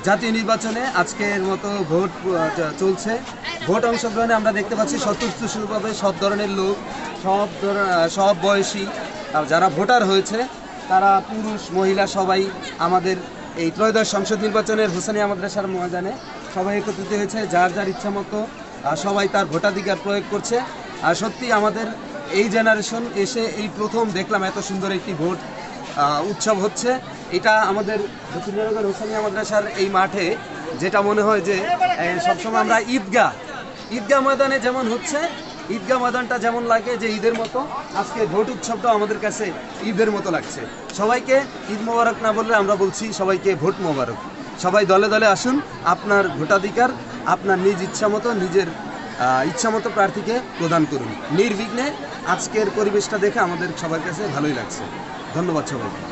জাতীয় নির্বাচনে আজকের মতো ভোট চলছে। ভোট অংশগ্রহণে আমরা দেখতে পাচ্ছি স্বতঃস্ফূর্তভাবে সব ধরনের লোক, সব বয়সী যারা ভোটার হয়েছে তারা পুরুষ মহিলা সবাই আমাদের এই ত্রয়োদশ সংসদ নির্বাচনের হোসেনিয়া মাদ্রাসার ময়দানে সবাই একত্রিত হয়েছে। যার যার ইচ্ছা মতো সবাই তার ভোটাধিকার প্রয়োগ করছে। আর সত্যি আমাদের এই জেনারেশন এসে এই প্রথম দেখলাম এত সুন্দর একটি ভোট উৎসব হচ্ছে। এটা আমাদের দক্ষিণনগর হোসেনিয়া মাদ্রাসার এই মাঠে যেটা মনে হয় যে সবসময় আমরা ঈদগাহ ময়দানে যেমন হচ্ছে, ঈদগাহ ময়দানটা যেমন লাগে যে ঈদের মতো, আজকে ভোট উৎসবটাও আমাদের কাছে ঈদের মতো লাগছে। সবাইকে ঈদ মোবারক না বললে আমরা বলছি সবাইকে ভোট মোবারক। সবাই দলে দলে আসুন, আপনার ভোটাধিকার আপনার নিজ ইচ্ছামতো নিজের ইচ্ছামতো প্রার্থীকে প্রদান করুন নির্বিঘ্নে। আজকের পরিবেশটা দেখে আমাদের সবার কাছে ভালোই লাগছে। ধন্যবাদ সবাইকে।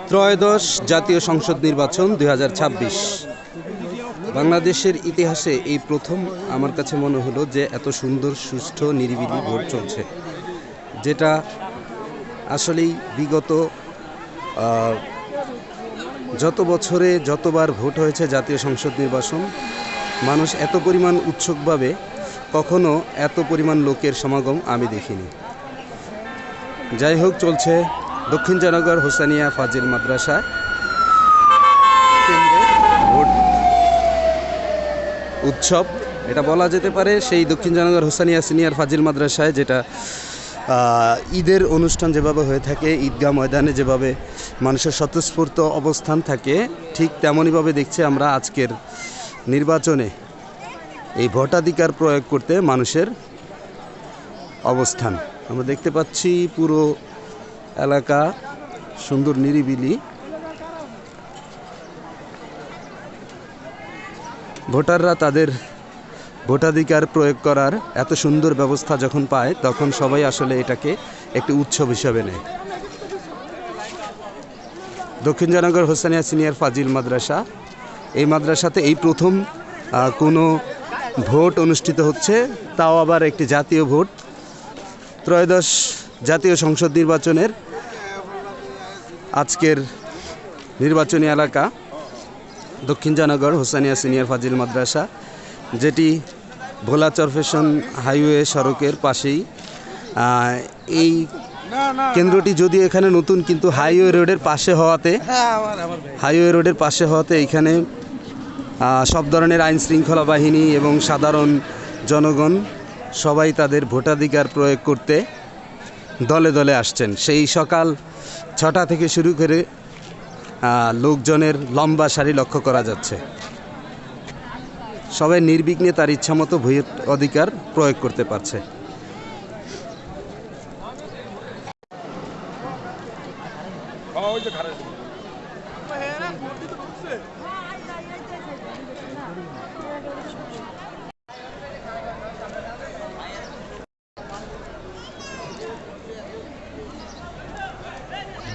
ত্রয়োদশ জাতীয় সংসদ নির্বাচন 2026 বাংলাদেশের ইতিহাসে এই প্রথম আমার কাছে মনে হলো যে এত সুন্দর সুষ্ঠু নিরিবিলি ভোট চলছে, যেটা আসলেই বিগত যত বছরে যতবার ভোট হয়েছে জাতীয় সংসদ নির্বাচন, মানুষ এত পরিমাণ উৎসুকভাবে কখনো এত পরিমাণ লোকের সমাগম আমি দেখিনি। যাই হোক, চলছে দক্ষিণ জয়নগর হোসেনিয়া ফাজিল মাদ্রাসা ভোট উৎসব এটা বলা যেতে পারে। সেই দক্ষিণ জয়নগর হোসেনিয়া সিনিয়র ফাজিল মাদ্রাসায় যেটা ঈদের অনুষ্ঠান যেভাবে হয়ে থাকে, ঈদগাহ ময়দানে যেভাবে মানুষের স্বতঃস্ফূর্ত অবস্থান থাকে, ঠিক তেমনইভাবে দেখছি আমরা আজকের নির্বাচনে এই ভোটাধিকার প্রয়োগ করতে মানুষের অবস্থান আমরা দেখতে পাচ্ছি। পুরো এলাকা সুন্দর নিরিবিলি। ভোটাররা তাদের ভোটাধিকার প্রয়োগ করার এত সুন্দর ব্যবস্থা যখন পায়, তখন সবাই আসলে এটাকে একটি উৎসব হিসাবে নেয়। দক্ষিণ জয়নগর হোসেনিয়া সিনিয়র ফাজিল মাদ্রাসা, এই মাদ্রাসাতে এই প্রথম কোনো ভোট অনুষ্ঠিত হচ্ছে, তাও আবার একটি জাতীয় ভোট। ত্রয়োদশ জাতীয় সংসদ নির্বাচনের আজকের নির্বাচনী এলাকা দক্ষিণ জয়নগর হোসেনিয়া সিনিয়র ফাজিল মাদ্রাসা, যেটি ভোলা চরফেশন হাইওয়ে সড়কের পাশেই। এই কেন্দ্রটি যদিও এখানে নতুন, কিন্তু হাইওয়ে রোডের পাশে হওয়াতে এইখানে সব ধরনের আইন শৃঙ্খলা বাহিনী এবং সাধারণ জনগণ সবাই তাদের ভোটাধিকার প্রয়োগ করতে দলে দলে আসছেন। সেই সকাল 6টা থেকে শুরু করে লোকজনের লম্বা সারি লক্ষ্য করা যাচ্ছে। সবাই নির্বিঘ্নে তার ইচ্ছামতো ভোট অধিকার প্রয়োগ করতে পারছে।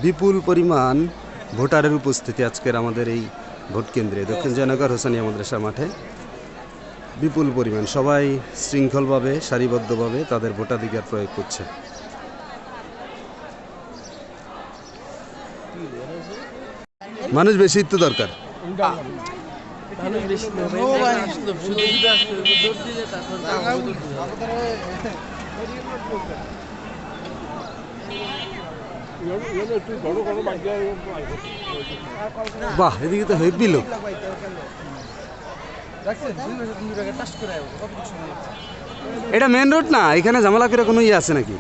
বিপুল পরিমাণ ভোটারের উপস্থিতি আজকের আমাদের এই ভোট কেন্দ্রে দক্ষিণ জয়নগর হোসেনিয়া মাদ্রাসা মাঠে। বিপুল পরিমাণ সবাই শৃঙ্খলভাবে সারিবদ্ধভাবে তাদের ভোটাধিকার প্রয়োগ করছে। মানুষ বেশি তো দরকার। বাহ, এদিকে তো হেভি লোক। এটা মেন রোড না, এখানে ঝামেলা করে কোনো ইয়ে আছে নাকি?